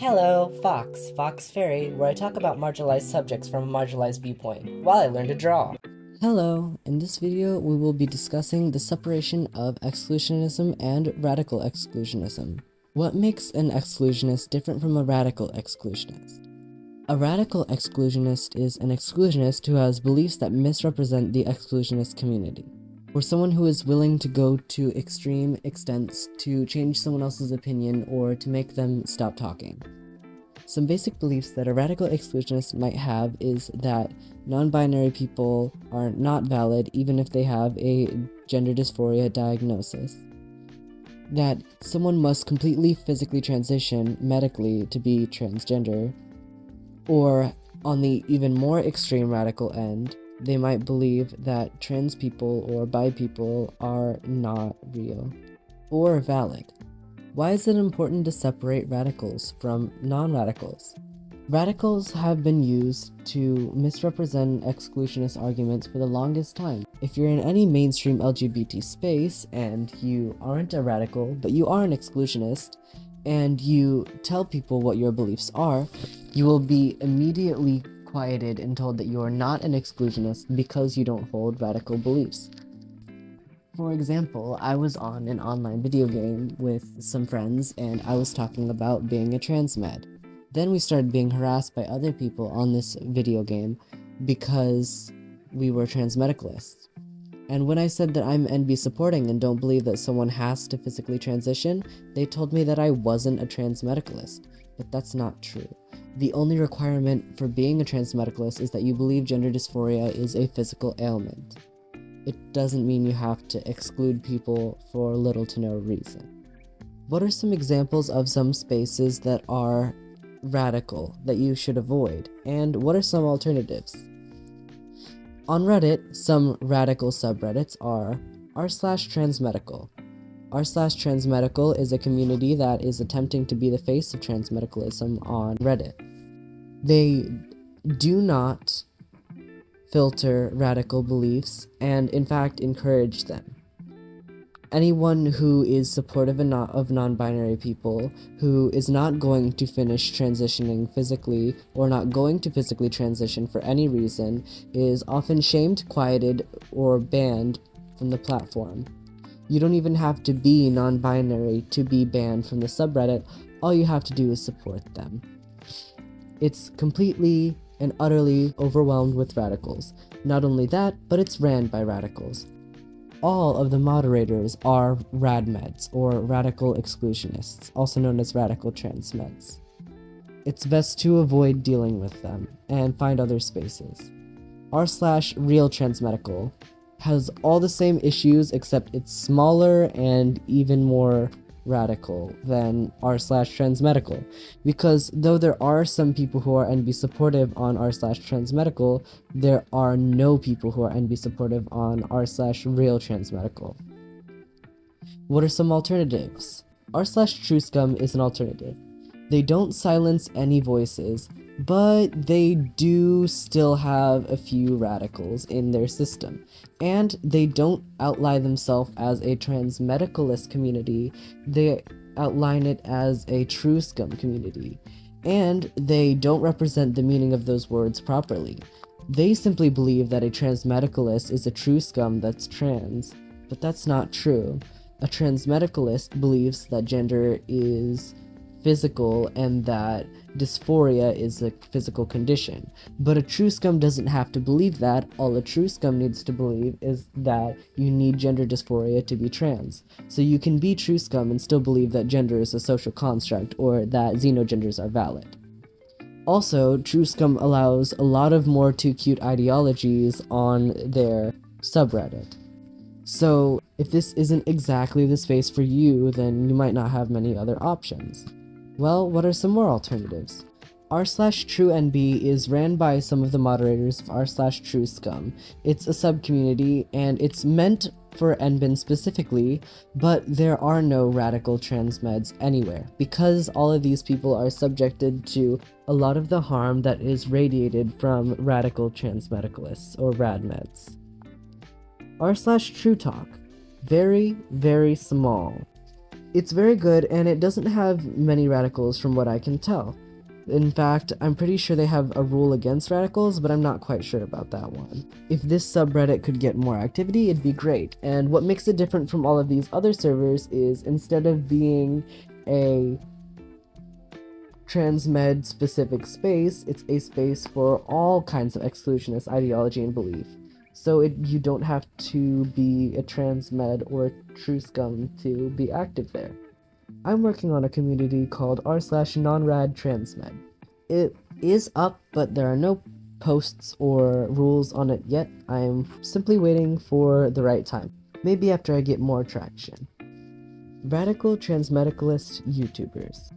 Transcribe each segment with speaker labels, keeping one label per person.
Speaker 1: Hello, Fox Fairy, where I talk about marginalized subjects from a marginalized viewpoint, while I learn to draw.
Speaker 2: Hello, in this video we will be discussing the separation of exclusionism and radical exclusionism. What makes an exclusionist different from a radical exclusionist? A radical exclusionist is an exclusionist who has beliefs that misrepresent the exclusionist community, or someone who is willing to go to extreme extents to change someone else's opinion or to make them stop talking. Some basic beliefs that a radical exclusionist might have is that non-binary people are not valid even if they have a gender dysphoria diagnosis, that someone must completely physically transition medically to be transgender, or on the even more extreme radical end, they might believe that trans people or bi people are not real or valid. Why is it important to separate radicals from non-radicals? Radicals have been used to misrepresent exclusionist arguments for the longest time. If you're in any mainstream LGBT space and you aren't a radical, but you are an exclusionist, and you tell people what your beliefs are, you will be immediately quieted and told that you are not an exclusionist because you don't hold radical beliefs. For example, I was on an online video game with some friends and I was talking about being a trans med. Then we started being harassed by other people on this video game because we were trans medicalists. And when I said that I'm NB supporting and don't believe that someone has to physically transition, they told me that I wasn't a trans medicalist. But that's not true. The only requirement for being a trans medicalist is that you believe gender dysphoria is a physical ailment. It doesn't mean you have to exclude people for little to no reason. What are some examples of some spaces that are radical that you should avoid, and what are some alternatives? On Reddit, some radical subreddits are r/transmedical. r/transmedical is a community that is attempting to be the face of transmedicalism on Reddit. They do not filter radical beliefs and in fact encourage them. Anyone who is supportive of non-binary people, who is not going to finish transitioning physically or not going to physically transition for any reason, is often shamed, quieted, or banned from the platform. You don't even have to be non-binary to be banned from the subreddit. All you have to do is support them. It's completely and utterly overwhelmed with radicals. Not only that, but it's ran by radicals. All of the moderators are radmeds, or radical exclusionists, also known as radical transmeds. It's best to avoid dealing with them and find other spaces. r/real transmedical has all the same issues except it's smaller and even more radical than r/transmedical, because though there are some people who are NB supportive on r/transmedical, there are no people who are NB supportive on r/real transmedical. What are some alternatives? r/true is an alternative. They don't silence any voices, but they do still have a few radicals in their system, and they don't outline themselves as a transmedicalist community. They outline it as a true scum community, and they don't represent the meaning of those words properly. They simply believe that a transmedicalist is a true scum that's trans, but that's not true. A transmedicalist believes that gender is physical and that dysphoria is a physical condition. But a true scum doesn't have to believe that. All a true scum needs to believe is that you need gender dysphoria to be trans. So you can be true scum and still believe that gender is a social construct or that xenogenders are valid. Also, true scum allows a lot of more too cute ideologies on their subreddit. So if this isn't exactly the space for you, then you might not have many other options. Well, what are some more alternatives? r/trueNB is ran by some of the moderators of r/truescum. It's a sub-community, and it's meant for NBin specifically, but there are no radical transmeds anywhere, because all of these people are subjected to a lot of the harm that is radiated from radical transmedicalists, or radmeds. r/Trutalk. Very, very small. It's very good, and it doesn't have many radicals from what I can tell. In fact, I'm pretty sure they have a rule against radicals, but I'm not quite sure about that one. If this subreddit could get more activity, it'd be great. And what makes it different from all of these other servers is instead of being a transmed specific space, it's a space for all kinds of exclusionist ideology and belief. So you don't have to be a transmed or a true scum to be active there. I'm working on a community called r/nonradtransmed. It is up, but there are no posts or rules on it yet. I'm simply waiting for the right time. Maybe after I get more traction. Radical transmedicalist YouTubers.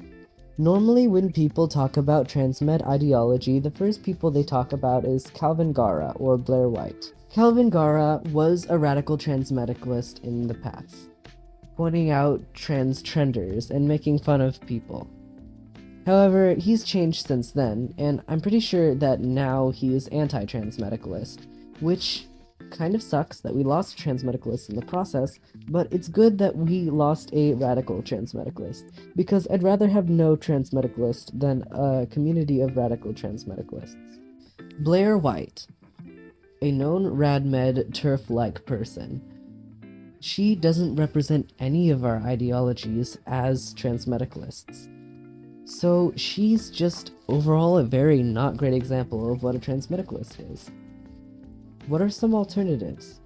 Speaker 2: Normally when people talk about transmed ideology, the first people they talk about is Calvin Gara or Blair White. Calvin Gara was a radical transmedicalist in the past, pointing out trans trenders and making fun of people. However, he's changed since then, and I'm pretty sure that now he is anti-transmedicalist, which kind of sucks that we lost transmedicalists in the process, but it's good that we lost a radical transmedicalist, because I'd rather have no transmedicalist than a community of radical transmedicalists. Blair White, a known radmed turf-like person. She doesn't represent any of our ideologies as transmedicalists. So she's just overall a very not great example of what a transmedicalist is. What are some alternatives?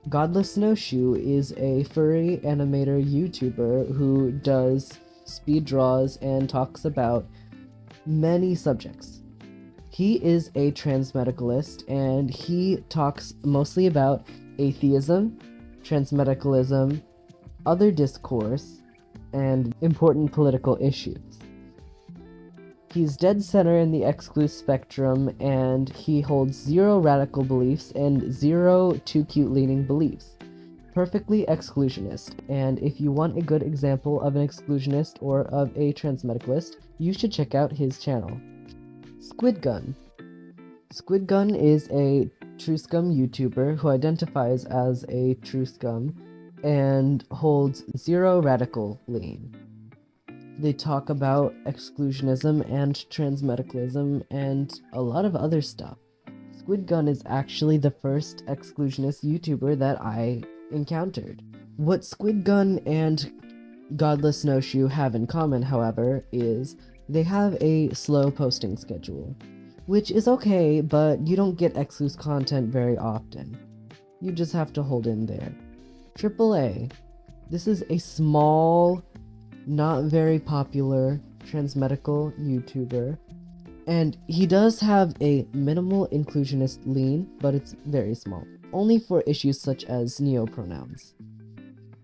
Speaker 2: Godless Snowshoe is a furry animator YouTuber who does speed draws and talks about many subjects. He is a transmedicalist and he talks mostly about atheism, transmedicalism, other discourse, and important political issues. He's dead center in the Exclu spectrum, and he holds 0 radical beliefs and 0 too cute leaning beliefs. Perfectly exclusionist, and if you want a good example of an exclusionist or of a transmedicalist, you should check out his channel. Squidgun. Squidgun is a true scum YouTuber who identifies as a true scum and holds 0 radical lean. They talk about exclusionism and transmedicalism and a lot of other stuff. Squidgun is actually the first exclusionist YouTuber that I encountered. What Squidgun and Godless Snowshoe have in common, however, is they have a slow posting schedule, which is okay, but you don't get Exclu's content very often. You just have to hold in there. AAA. This is a small, not very popular transmedical YouTuber, and he does have a minimal inclusionist lean, but it's very small, only for issues such as neopronouns.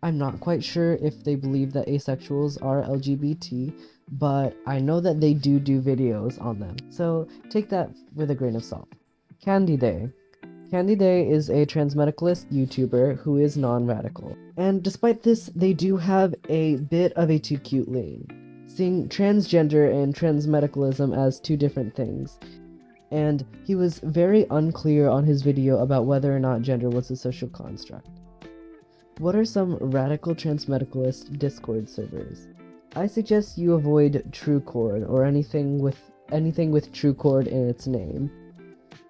Speaker 2: I'm not quite sure if they believe that asexuals are LGBT, but I know that they do videos on them, so take that with a grain of salt. Candy Day. Candy Day is a transmedicalist YouTuber who is non-radical. And despite this, they do have a bit of a too cute lean, seeing transgender and transmedicalism as 2 different things. And he was very unclear on his video about whether or not gender was a social construct. What are some radical transmedicalist Discord servers? I suggest you avoid TrueCord or anything with TrueCord in its name.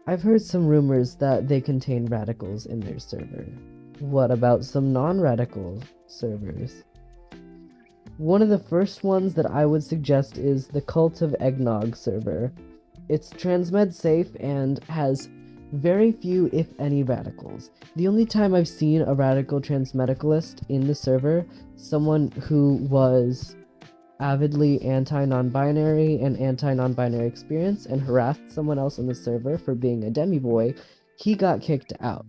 Speaker 2: I've heard some rumors that they contain radicals in their server. What about some non-radical servers? One of the first ones that I would suggest is the Cult of Eggnog server. It's transmed safe and has very few, if any, radicals. The only time I've seen a radical transmedicalist in the server, someone who was avidly anti-non-binary and anti-non-binary experience and harassed someone else on the server for being a demi-boy, he got kicked out.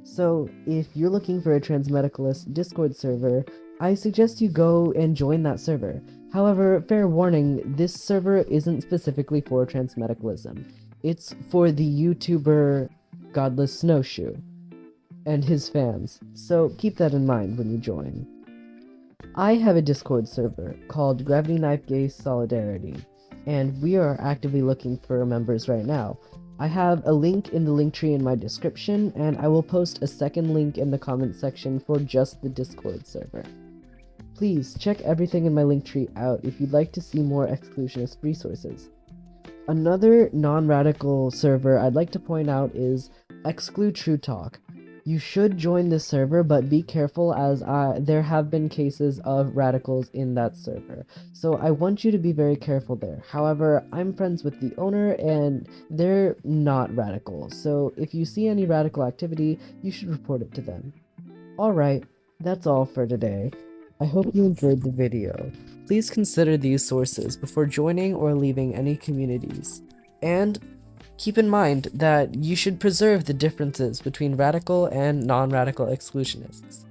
Speaker 2: So if you're looking for a transmedicalist Discord server, I suggest you go and join that server. However, fair warning, this server isn't specifically for transmedicalism. It's for the YouTuber Godless Snowshoe and his fans, so keep that in mind when you join. I have a Discord server called Gravity Knife Gay Solidarity, and we are actively looking for members right now. I have a link in the link tree in my description, and I will post a second link in the comment section for just the Discord server. Please check everything in my link tree out if you'd like to see more exclusionist resources. Another non-radical server I'd like to point out is Exclu Trutalk. You should join this server, but be careful as there have been cases of radicals in that server. So I want you to be very careful there. However, I'm friends with the owner and they're not radical. So if you see any radical activity, you should report it to them. Alright, that's all for today. I hope you enjoyed the video. Please consider these sources before joining or leaving any communities. And keep in mind that you should preserve the differences between radical and non-radical exclusionists.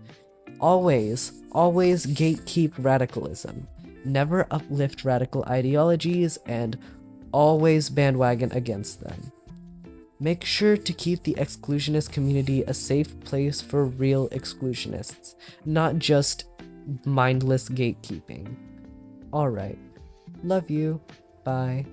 Speaker 2: Always gatekeep radicalism. Never uplift radical ideologies and always bandwagon against them. Make sure to keep the exclusionist community a safe place for real exclusionists, not just mindless gatekeeping. Alright. Love you. Bye.